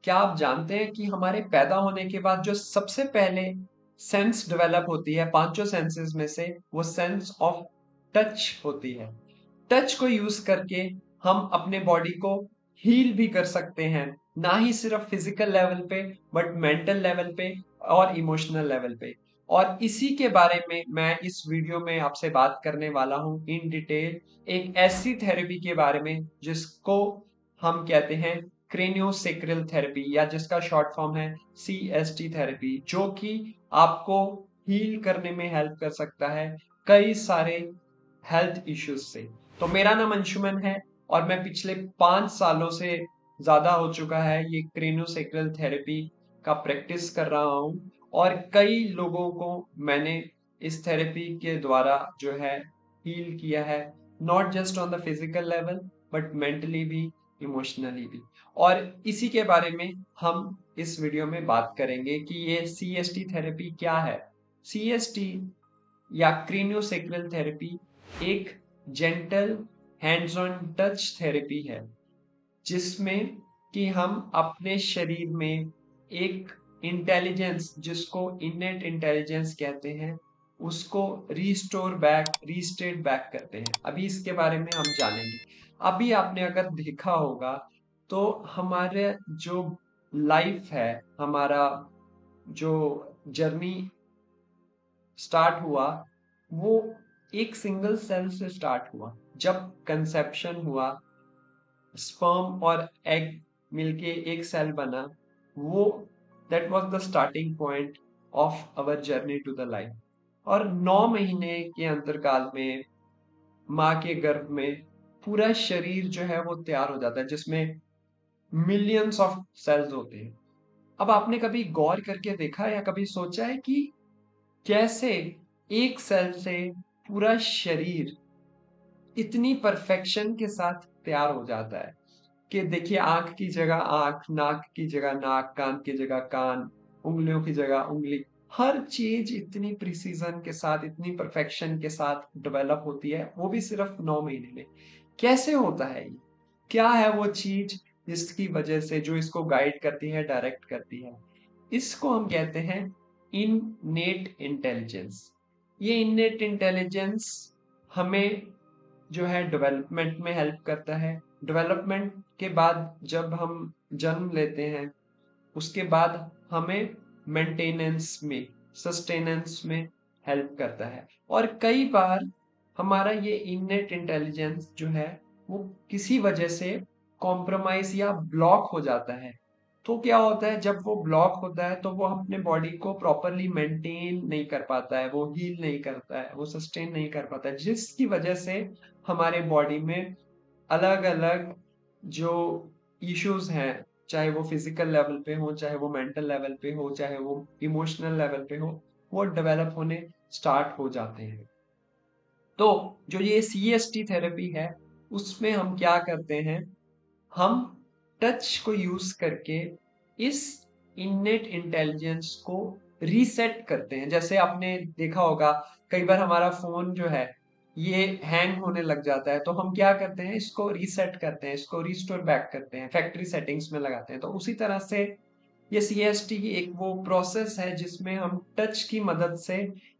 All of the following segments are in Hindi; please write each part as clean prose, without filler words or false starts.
क्या आप जानते हैं कि हमारे पैदा होने के बाद जो सबसे पहले सेंस डेवलप होती है पांचों सेंसेस में से, वो सेंस ऑफ टच होती है। टच को यूज करके हम अपने बॉडी को हील भी कर सकते हैं, ना ही सिर्फ फिजिकल लेवल पे बट मेंटल लेवल पे और इमोशनल लेवल पे। और इसी के बारे में मैं इस वीडियो में आपसे बात करने वाला हूं इन डिटेल, एक ऐसी थेरेपी के बारे में जिसको हम कहते हैं क्रेनियोसेक्रल थेरेपी, या जिसका शॉर्ट फॉर्म है CST थेरेपी, जो कि आपको हील करने में हेल्प कर सकता है कई सारे हेल्थ इश्यूज से। तो मेरा नाम अंशुमन है और मैं पिछले 5 सालों से ज्यादा हो चुका है ये क्रेनियोसेक्रल थेरेपी का प्रैक्टिस कर रहा हूँ, और कई लोगों को मैंने इस थेरेपी के द्वारा जो है हील किया है, not just on the physical level but mentally भी, इमोशनली भी। और इसी के बारे में हम इस वीडियो में बात करेंगे कि ये CST थेरेपी क्या है। CST या क्रेनियोसेक्रल थेरेपी एक gentle hands on touch therapy है, जिसमें कि हम अपने शरीर में एक इंटेलिजेंस, जिसको इनेट इंटेलिजेंस कहते हैं, उसको रीस्टेट बैक करते हैं। अभी इसके बारे में हम जानेंगे। अभी आपने अगर देखा होगा तो हमारे जो लाइफ है, हमारा जो जर्नी स्टार्ट हुआ, वो एक सिंगल सेल से स्टार्ट हुआ। जब कंसेप्शन हुआ, स्पर्म और एग मिलके एक सेल बना, वो that was the starting point of our journey to the life. और 9 महीने के अंतरकाल में माँ के गर्भ में पूरा शरीर जो है वो तैयार हो जाता है, जिसमें मिलियंस ऑफ सेल्स होते हैं। अब आपने कभी गौर करके देखा या कभी सोचा है कि कैसे एक सेल से पूरा शरीर इतनी परफेक्शन के साथ तैयार हो जाता है कि देखिए, आंख की जगह आंख, नाक की जगह नाक, कान की जगह कान, उंगलियों की जगह उंगली, हर चीज इतनी प्रिसीजन के साथ, इतनी परफेक्शन के साथ डेवलप होती है, वो भी सिर्फ 9 महीने में। कैसे होता है ये? क्या है वो चीज जिसकी वजह से, जो इसको गाइड करती है, डायरेक्ट करती है? इसको हम कहते हैं इननेट इंटेलिजेंस। ये इननेट इंटेलिजेंस हमें जो है डेवलपमेंट में हेल्प करता है। डेवलपमेंट के बाद जब हम जन्म लेते हैं, उसके बाद हमें मेंटेनेंस में, सस्टेनेंस में हेल्प करता है। और कई बार हमारा ये इननेट इंटेलिजेंस जो है वो किसी वजह से कॉम्प्रोमाइज या ब्लॉक हो जाता है। तो क्या होता है, जब वो ब्लॉक होता है तो वो अपने बॉडी को प्रॉपरली मेंटेन नहीं कर पाता है, वो हील नहीं करता है, वो सस्टेन नहीं कर पाता है, जिसकी वजह से हमारे बॉडी में अलग अलग जो इश्यूज हैं, चाहे वो फिजिकल लेवल पे हो, चाहे वो मेंटल लेवल पे हो, चाहे वो इमोशनल लेवल पे हो, वो डेवलप होने स्टार्ट हो जाते हैं। तो जो ये CST थेरेपी है, उसमें हम क्या करते हैं, हम टच को यूज करके इस इननेट इंटेलिजेंस को रीसेट करते हैं। जैसे आपने देखा होगा, कई बार हमारा फोन जो है ये हैंग होने लग जाता है, तो हम क्या करते हैं, इसको रीसेट करते हैं, इसको रिस्टोर बैक करते हैं, फैक्ट्री सेटिंग्स में लगाते हैं। तो उसी तरह से ये CST की एक वो प्रोसेस है जिसमें हम टच की मदद से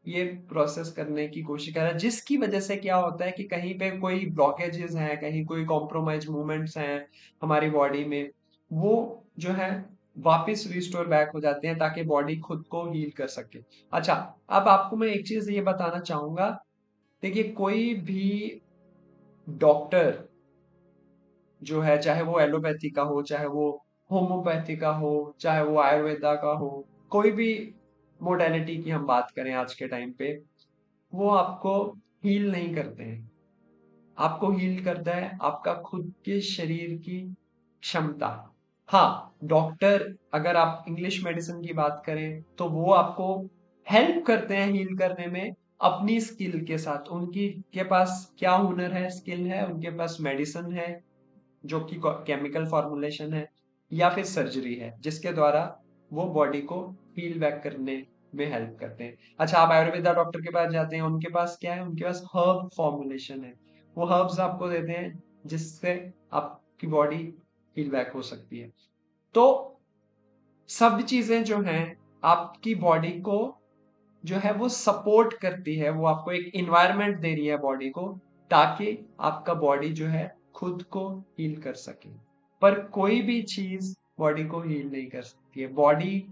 ये प्रोसेस करने की कोशिश कर रहे हैं, जिसकी वजह से क्या होता है कि कहीं पे कोई ब्लॉकेजेस हैं, कहीं कोई कॉम्प्रोमाइज मूवमेंट्स हैं हमारी बॉडी में, वो जो है वापस रिस्टोर बैक हो जाते हैं, ताकि बॉडी खुद को हील कर सके। अच्छा, अब आपको मैं एक चीज ये बताना चाहूंगा। देखिए, कोई भी डॉक्टर जो है, चाहे वो एलोपैथी का हो, चाहे वो होम्योपैथी का हो, चाहे वो आयुर्वेदा का हो, कोई भी मोडेलिटी की हम बात करें आज के टाइम पे, वो आपको हील नहीं करते हैं। आपको हील करता है आपका खुद के शरीर की क्षमता। हाँ, डॉक्टर, अगर आप इंग्लिश मेडिसिन की बात करें तो वो आपको हेल्प करते हैं हील करने में, अपनी स्किल के साथ। उनकी के पास क्या हुनर है, स्किल है, उनके पास मेडिसिन है जो कि केमिकल फॉर्मुलेशन है, या फिर सर्जरी है जिसके द्वारा वो बॉडी को हील बैक करने में हेल्प करते हैं। अच्छा, आप आयुर्वेदा डॉक्टर के पास जाते हैं, उनके पास क्या है, उनके पास हर्ब फॉर्मुलेशन है। वो हर्ब्स आपको देते हैं जिससे आपकी बॉडी हील बैक हो सकती है। तो सब चीजें जो हैं आपकी बॉडी को जो है वो सपोर्ट करती है, वो आपको एक इन्वायरमेंट दे रही है बॉडी को, ताकि आपका बॉडी जो है खुद को हील कर सके। पर कोई भी चीज बॉडी को हील नहीं कर सकती है, बॉडी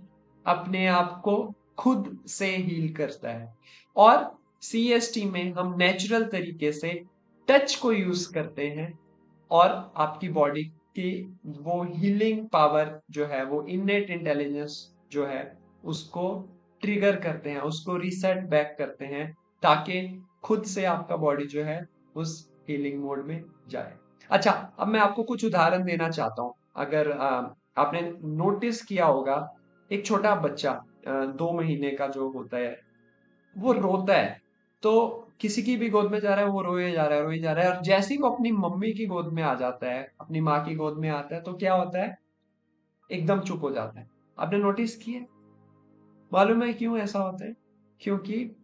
अपने आप को खुद से हील करता है। और सीएसटी में हम नेचुरल तरीके से टच को यूज करते हैं, और आपकी बॉडी की वो हीलिंग पावर जो है, वो इननेट इंटेलिजेंस जो है, उसको ट्रिगर करते हैं, उसको रीसेट बैक करते हैं, ताकि खुद से आपका बॉडी जो है उस हीलिंग मोड में जाए। अच्छा, अब मैं आपको कुछ उदाहरण देना चाहता हूँ। अगर आपने नोटिस किया होगा, एक छोटा बच्चा 2 महीने का जो होता है, वो रोता है, तो किसी की भी गोद में जा रहा है वो रोए जा रहा है, रोए जा रहा है, और जैसे ही वो अपनी मम्मी की गोद में आ जाता है, अपनी माँ की गोद में आता है, तो क्या होता है, एकदम चुप हो जाता है। आपने नोटिस किया? मालूम है क्यों ऐसा होता है? क्योंकि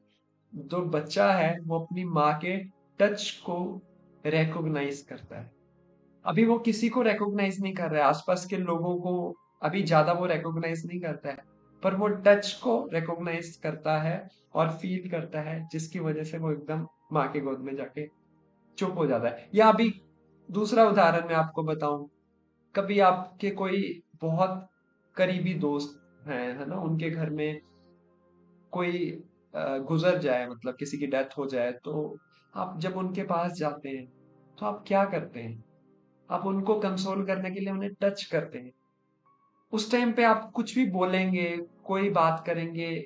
जो बच्चा है वो अपनी माँ के टच को रिकॉग्नाइज करता है। अभी वो किसी को रिकॉग्नाइज नहीं कर रहा है, आसपास के लोगों को अभी ज्यादा वो रिकॉग्नाइज नहीं करता है, पर वो टच को रिकॉग्नाइज करता है और फील करता है, जिसकी वजह से वो एकदम माँ के गोद में जाके चुप हो जाता है। या अभी दूसरा उदाहरण मैं आपको बताऊं, कभी आपके कोई बहुत करीबी दोस्त हैं, है ना, उनके घर में कोई गुजर जाए, मतलब किसी की डेथ हो जाए, तो आप जब उनके पास जाते हैं तो आप क्या करते हैं? आप उनको कंसोल करने के लिए उन्हें टच करते हैं। उस टाइम पे आप कुछ भी बोलेंगे, कोई बात करेंगे,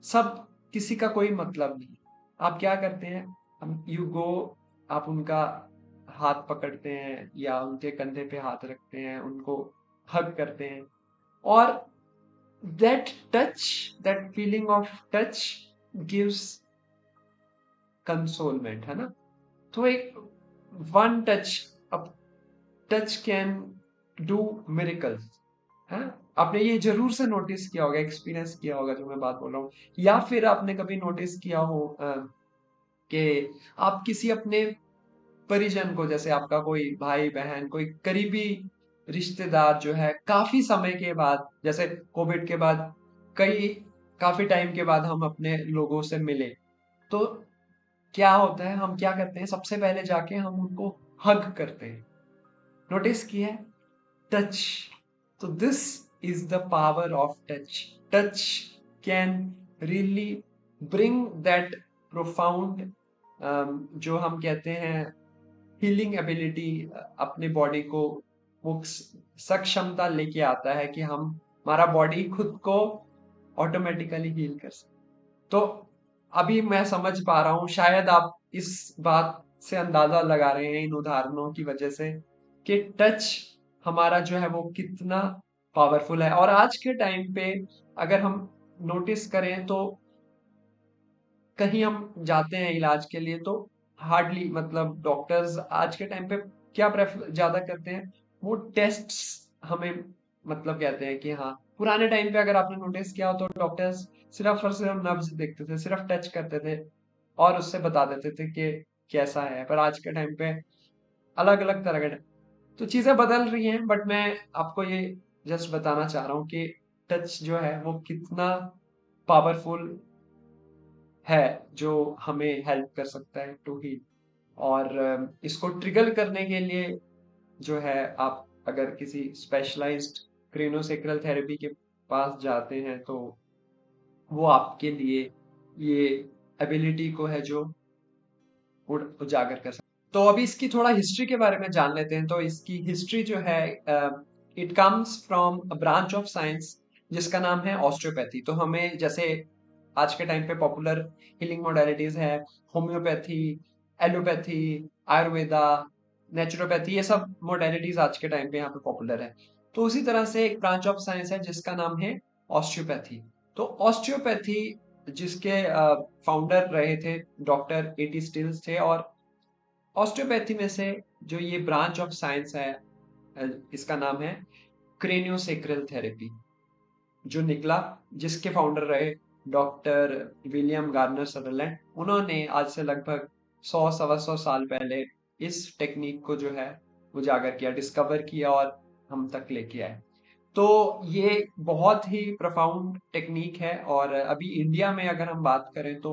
सब किसी का कोई मतलब नहीं। आप क्या करते हैं? हम यू गो, आप उनका हाथ पकड़ते हैं या उनके कंधे पे हाथ रखते हैं, उनको हग करते हैं, और that touch, that feeling of touch gives consolement, है ना। तो एक वन टच, अब टच कैन डू मिरेकल्स, है। आपने ये जरूर से नोटिस किया होगा, एक्सपीरियंस किया होगा जो मैं बात बोल रहा हूँ। या फिर आपने कभी नोटिस किया हो कि आप किसी अपने परिजन को, जैसे आपका कोई भाई बहन, कोई करीबी रिश्तेदार जो है, काफी समय के बाद, जैसे कोविड के बाद, कई काफी टाइम के बाद हम अपने लोगों से मिले, तो क्या होता है, हम क्या करते हैं, सबसे पहले जाके हम उनको हग करते हैं। नोटिस किया है? Touch. So this is the power of touch. Touch can really bring that profound, जो हम कहते हैं हीलिंग एबिलिटी, अपने बॉडी को वो सक्षमता लेके आता है कि हम हमारा बॉडी खुद को ऑटोमेटिकली हील कर सके। तो अभी मैं समझ पा रहा हूँ, शायद आप इस बात से अंदाजा लगा रहे हैं इन उदाहरणों की वजह से, कि टच हमारा जो है वो कितना पावरफुल है। और आज के टाइम पे अगर हम नोटिस करें, तो कहीं हम जाते हैं इलाज के लिए, तो हार्डली, मतलब डॉक्टर्स आज के टाइम पे क्या प्रेफर ज्यादा करते हैं, वो टेस्ट्स हमें, मतलब कहते हैं कि हाँ, पुराने टाइम पे अगर आपने नोटिस किया हो तो डॉक्टर्स सिर्फ और सिर्फ नब्ज देखते थे, सिर्फ टच करते थे और उससे बता देते थे कि कैसा है। पर आज के टाइम पे अलग अलग तरह के, तो चीजें बदल रही हैं, बट मैं आपको ये जस्ट बताना चाह रहा हूँ कि टच जो है वो कितना पावरफुल है, जो हमें हेल्प कर सकता है टू हील। और इसको ट्रिगर करने के लिए जो है, आप अगर किसी स्पेशलाइज्ड क्रेनोसेक्रल थेरेपी के पास जाते हैं, तो वो आपके लिए ये एबिलिटी को है जो उजागर कर सकते। तो अभी इसकी थोड़ा हिस्ट्री के बारे में जान लेते हैं। तो इसकी हिस्ट्री जो है, it comes from a branch of science जिसका नाम है ऑस्टियोपैथी। तो हमें जैसे आज के टाइम पे पॉपुलर हीलिंग मोडालिटीज है, होम्योपैथी, एलोपैथी, आयुर्वेदा, नेचुरोपैथी, ये सब मोडालिटीज आज के टाइम पे यहाँ पे पॉपुलर है। तो उसी तरह से एक ब्रांच ऑफ साइंस है जिसका नाम है ऑस्टियोपैथी। तो ऑस्टियोपैथी जिसके फाउंडर रहे थे डॉक्टर एटी स्टिल्स थे, और ऑस्टियोपैथी में से जो ये ब्रांच ऑफ साइंस है, इसका नाम है क्रेनियोसेक्रल थेरेपी, जो निकला, जिसके फाउंडर रहे डॉक्टर विलियम गार्नर सदरलैंड। उन्होंने आज से लगभग 100 सवा 100 साल पहले इस टेक्निक को जो है उजागर किया, डिस्कवर किया और हम तक लेके आए। तो ये बहुत ही प्रोफाउंड टेक्निक है और अभी इंडिया में अगर हम बात करें तो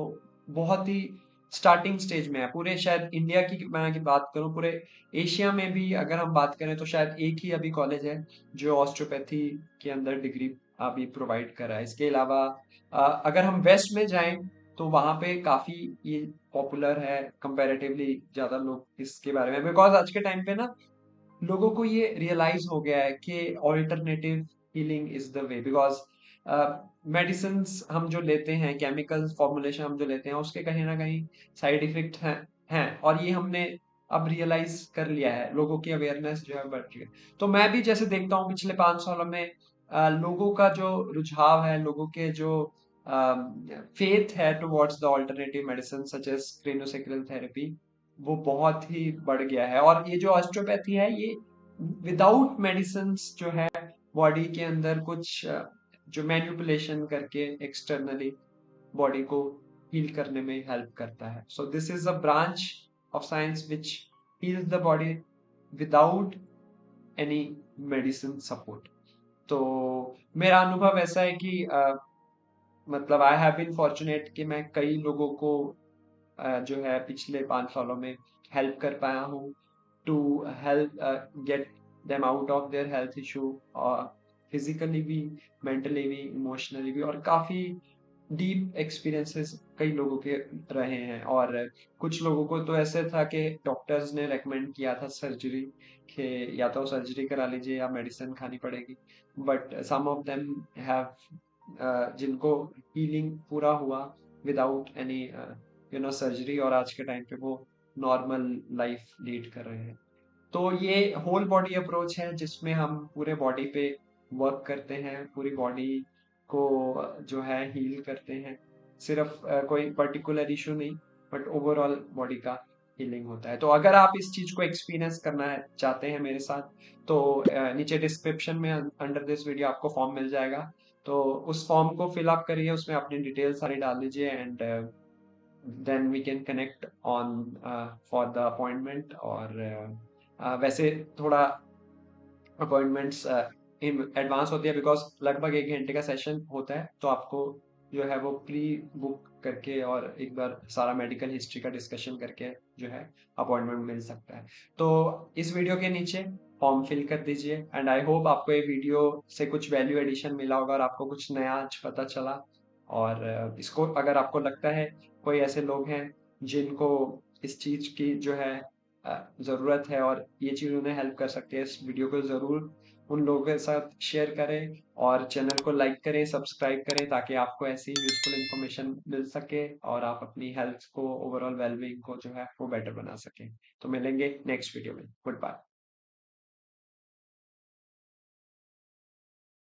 बहुत ही स्टार्टिंग स्टेज में है। पूरे शायद इंडिया की मैं की बात करूं, पूरे एशिया में भी अगर हम बात करें तो शायद एक ही अभी कॉलेज है जो ऑस्टियोपैथी के अंदर डिग्री अभी प्रोवाइड कर रहा है। इसके अलावा अगर हम वेस्ट में जाएं तो वहां पे काफी ये पॉपुलर है, कंपैरेटिवली ज्यादा लोग इसके बारे में, बिकॉज आज के टाइम पे ना लोगों को ये रियलाइज हो गया है कि alternative healing is the way. Because medicine हम जो लेते हैं, केमिकल फॉर्मुलेशन हम जो लेते हैं, उसके कहीं ना कहीं साइड इफेक्ट हैं और ये हमने अब रियलाइज कर लिया है, लोगों की अवेयरनेस जो है बढ़ रही है। तो मैं भी जैसे देखता हूँ पिछले 5 सालों में लोगों का जो रुझाव है, लोगों के जो फेथ है towards the alternative medicine such as craniosacral therapy, वो बहुत ही बढ़ गया है। और ये जो ऑस्टियोपैथी है ये विदाउट मेडिसिन जो है बॉडी के अंदर कुछ जो मैनिपुलेशन करके एक्सटर्नली बॉडी को हील करने में हेल्प करता है। So this is a branch of science which heels the body without any medicine support. तो मेरा अनुभव ऐसा है कि मतलब आई हैव बीन फॉर्चुनेट कि मैं कई लोगों को जो है पिछले 5 सालों में हेल्प कर पाया हूँ to help get them out of their health issue, और फिजिकली भी, मेंटली भी, इमोशनली भी। और काफी डीप एक्सपीरियंसेस कई लोगों के रहे हैं। और कुछ लोगों को तो ऐसे था कि डॉक्टर्स ने रेकमेंड किया था सर्जरी के, या तो सर्जरी करा लीजिए या मेडिसिन खानी पड़ेगी, but some of them have जिनको हीलिंग पूरा हुआ विदाउट एनी सर्जरी, और आज के टाइम पे वो नॉर्मल लाइफ लीड कर रहे हैं। तो ये होल बॉडी अप्रोच है जिसमें हम पूरे बॉडी पे वर्क करते हैं, पूरी बॉडी को जो है हील करते हैं। सिर्फ कोई पर्टिकुलर इशू नहीं, बट ओवरऑल बॉडी का हीलिंग होता है। तो अगर आप इस चीज को एक्सपीरियंस करना है चाहते हैं मेरे साथ, तो नीचे डिस्क्रिप्शन में अंडर दिस वीडियो आपको फॉर्म मिल जाएगा। तो उस फॉर्म को फिल अप करिए, उसमें अपनी डिटेल सारी डाल दीजिए, and then we can connect on for the appointment. और वैसे थोड़ा अपॉइंटमेंट्स एडवांस होती है, बिकॉज लगभग 1 घंटे का सेशन होता है, तो आपको जो है वो प्री बुक करके और एक बार सारा मेडिकल हिस्ट्री का डिस्कशन करके जो है अपॉइंटमेंट मिल सकता है। तो इस वीडियो के नीचे फॉर्म फिल कर दीजिए, एंड आई होप आपको ये वीडियो से कुछ वैल्यू एडिशन मिला होगा और आपको कुछ नया आज पता चला। और इसको अगर आपको लगता है कोई ऐसे लोग हैं जिनको इस चीज की जो है जरूरत है और ये चीज उन्हें हेल्प कर सकती है, इस वीडियो को जरूर उन लोगों के साथ शेयर करें, और चैनल को लाइक करें, सब्सक्राइब करें, ताकि आपको ऐसी यूजफुल इंफॉर्मेशन मिल सके और आप अपनी हेल्थ को, ओवरऑल वेलबींग को जो है वो बेटर बना सकें। तो मिलेंगे नेक्स्ट वीडियो में। Good bye.